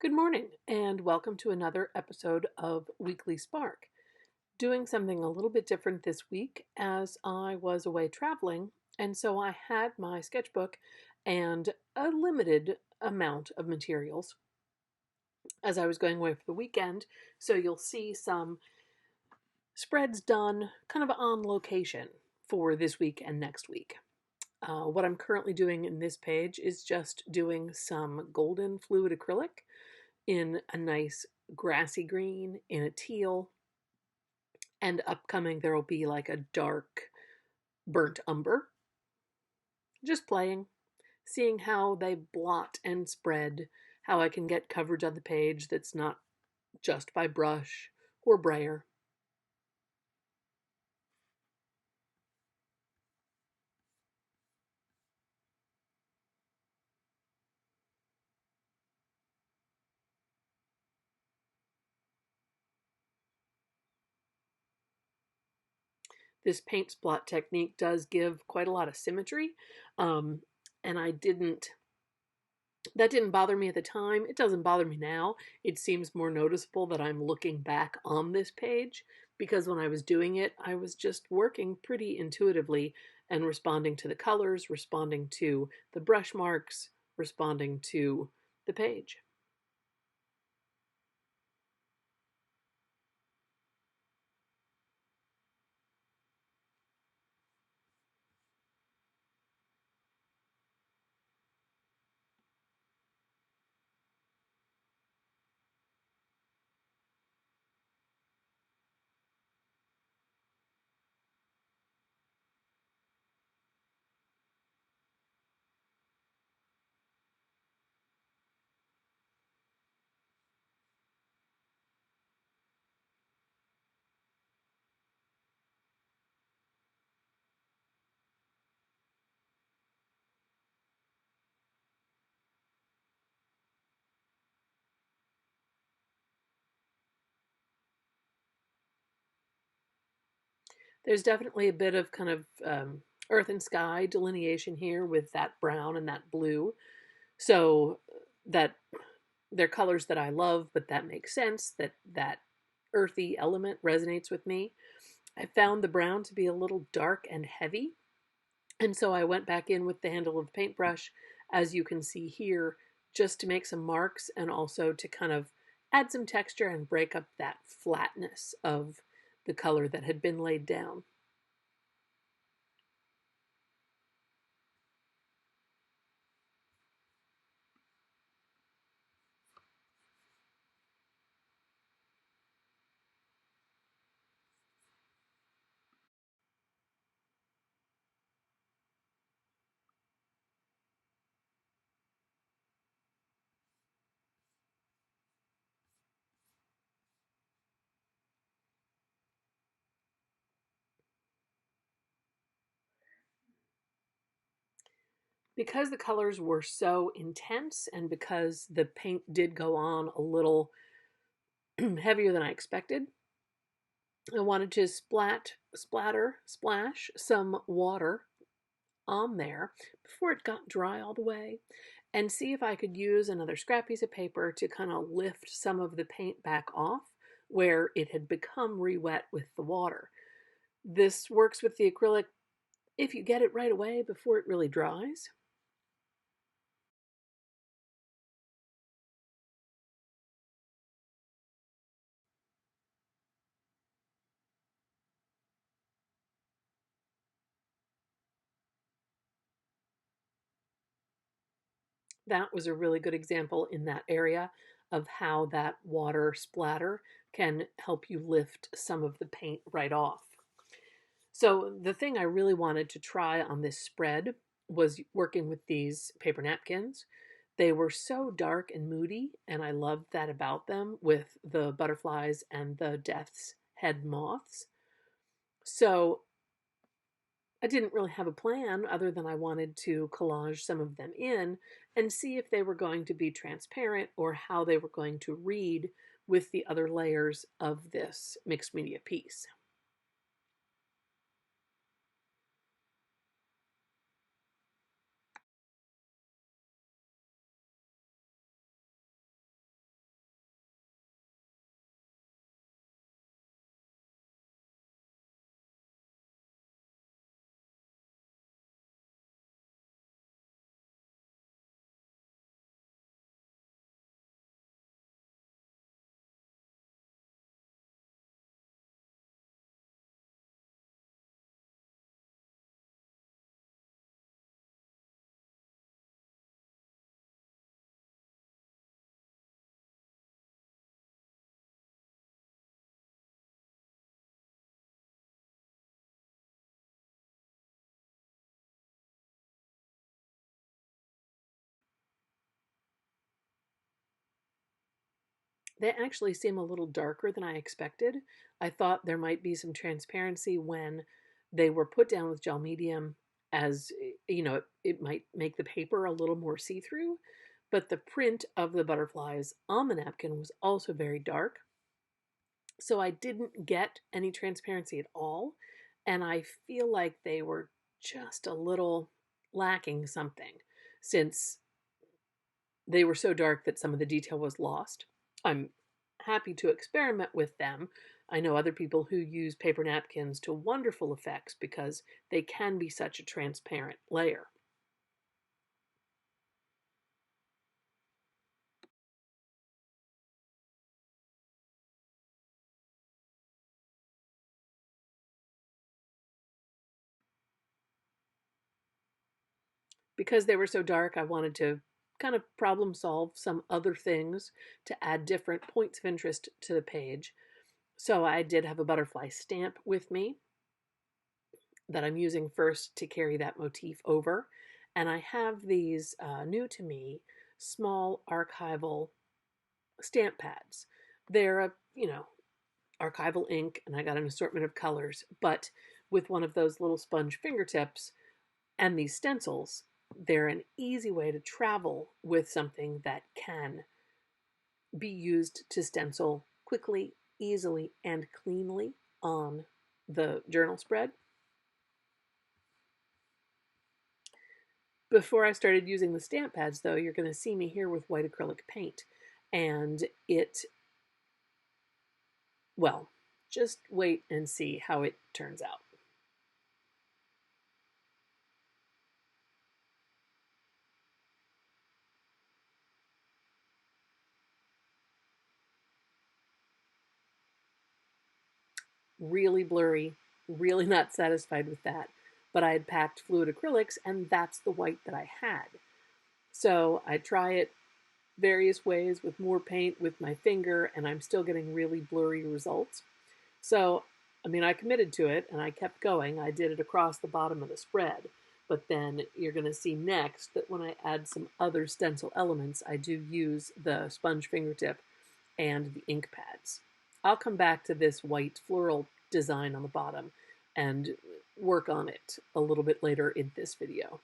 Good morning, and welcome to another episode of Weekly Spark. Doing something a little bit different this week as I was away traveling, and so I had my sketchbook and a limited amount of materials as I was going away for the weekend. So you'll see some spreads done kind of on location for this week and next week. What I'm currently doing in this page is just doing some golden fluid acrylic in a nice grassy green, in a teal, and upcoming there will be like a dark burnt umber. Just playing, seeing how they blot and spread, how I can get coverage on the page that's not just by brush or brayer. This paint splot technique does give quite a lot of symmetry, um, and that didn't bother me at the time. It doesn't bother me now. It seems more noticeable that I'm looking back on this page because when I was doing it, I was just working pretty intuitively and responding to the colors, responding to the brush marks, responding to the page. There's definitely a bit of kind of earth and sky delineation here with that brown and that blue. So that they're colors that I love, but that makes sense that earthy element resonates with me. I found the brown to be a little dark and heavy, and so I went back in with the handle of the paintbrush, as you can see here, just to make some marks and also to kind of add some texture and break up that flatness of the color that had been laid down. Because the colors were so intense and because the paint did go on a little heavier than I expected, I wanted to splash some water on there before it got dry all the way and see if I could use another scrap piece of paper to kind of lift some of the paint back off where it had become re-wet with the water. This works with the acrylic if you get it right away before it really dries. That was a really good example in that area of how that water splatter can help you lift some of the paint right off. So the thing I really wanted to try on this spread was working with these paper napkins. They were so dark and moody, and I loved that about them with the butterflies and the death's head moths. So I didn't really have a plan other than I wanted to collage some of them in and see if they were going to be transparent or how they were going to read with the other layers of this mixed media piece. They actually seem a little darker than I expected. I thought there might be some transparency when they were put down with gel medium, as it might make the paper a little more see-through, but the print of the butterflies on the napkin was also very dark. So I didn't get any transparency at all, and I feel like they were just a little lacking something since they were so dark that some of the detail was lost. I'm happy to experiment with them. I know other people who use paper napkins to wonderful effects because they can be such a transparent layer. Because they were so dark, I wanted to kind of problem solve some other things to add different points of interest to the page. So I did have a butterfly stamp with me that I'm using first to carry that motif over. And I have these new to me small archival stamp pads. They're archival ink, and I got an assortment of colors, but with one of those little sponge fingertips and these stencils, they're an easy way to travel with something that can be used to stencil quickly, easily, and cleanly on the journal spread. Before I started using the stamp pads, though, you're going to see me here with white acrylic paint. And well, just wait and see how it turns out. Really blurry, really not satisfied with that. But I had packed fluid acrylics, and that's the white that I had. So I try it various ways with more paint with my finger, and I'm still getting really blurry results. So, I committed to it and I kept going. I did it across the bottom of the spread. But then you're going to see next that when I add some other stencil elements, I do use the sponge fingertip and the ink pads. I'll come back to this white floral design on the bottom and work on it a little bit later in this video.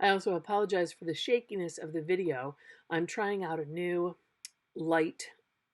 I also apologize for the shakiness of the video. I'm trying out a new light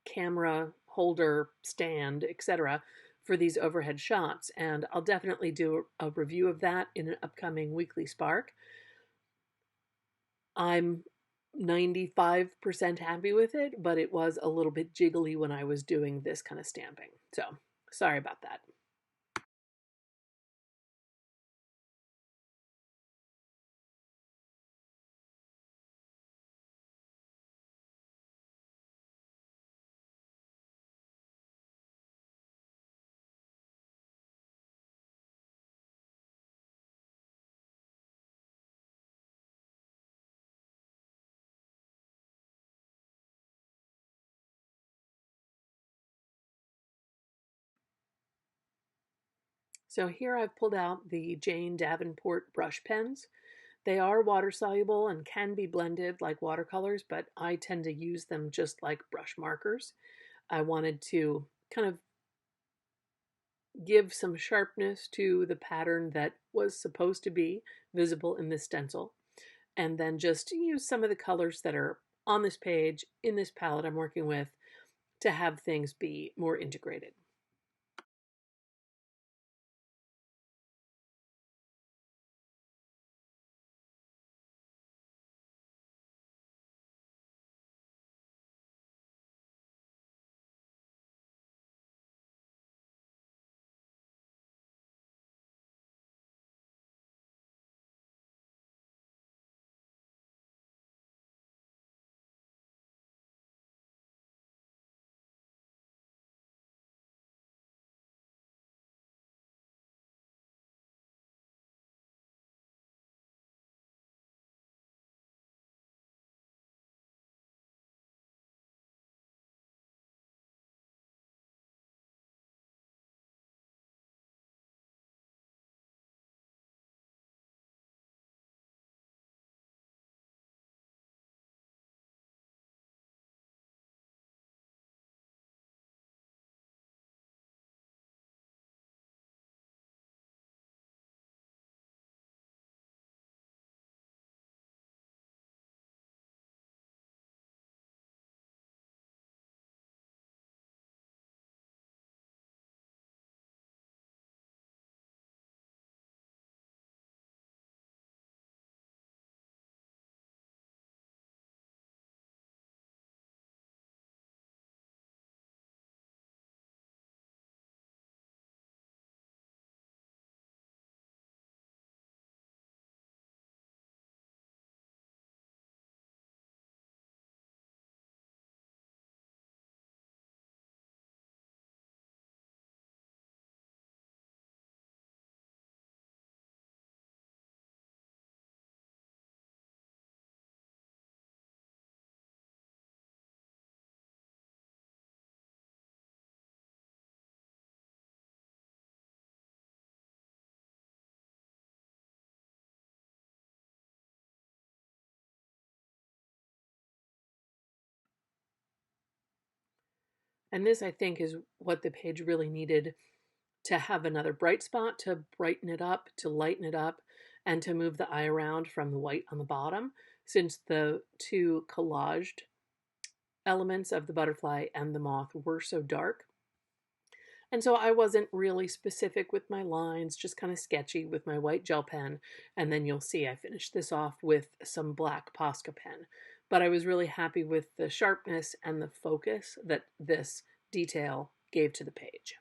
camera holder stand, etc., for these overhead shots, and I'll definitely do a review of that in an upcoming weekly Spark. I'm 95% happy with it, but it was a little bit jiggly when I was doing this kind of stamping. So, sorry about that. So here I've pulled out the Jane Davenport brush pens. They are water soluble and can be blended like watercolors, but I tend to use them just like brush markers. I wanted to kind of give some sharpness to the pattern that was supposed to be visible in this stencil, and then just use some of the colors that are on this page in this palette I'm working with to have things be more integrated. And this, I think, is what the page really needed, to have another bright spot, to brighten it up, to lighten it up, and to move the eye around from the white on the bottom, since the two collaged elements of the butterfly and the moth were so dark. And so I wasn't really specific with my lines, just kind of sketchy with my white gel pen. And then you'll see I finished this off with some black Posca pen. But I was really happy with the sharpness and the focus that this detail gave to the page.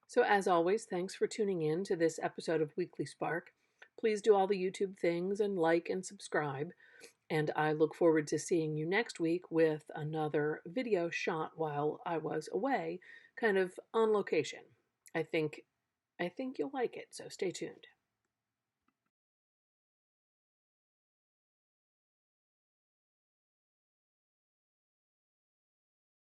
So, as always, thanks for tuning in to this episode of Weekly Spark. Please do all the YouTube things and like and subscribe. And I look forward to seeing you next week with another video shot while I was away, kind of on location. I think you'll like it, so stay tuned.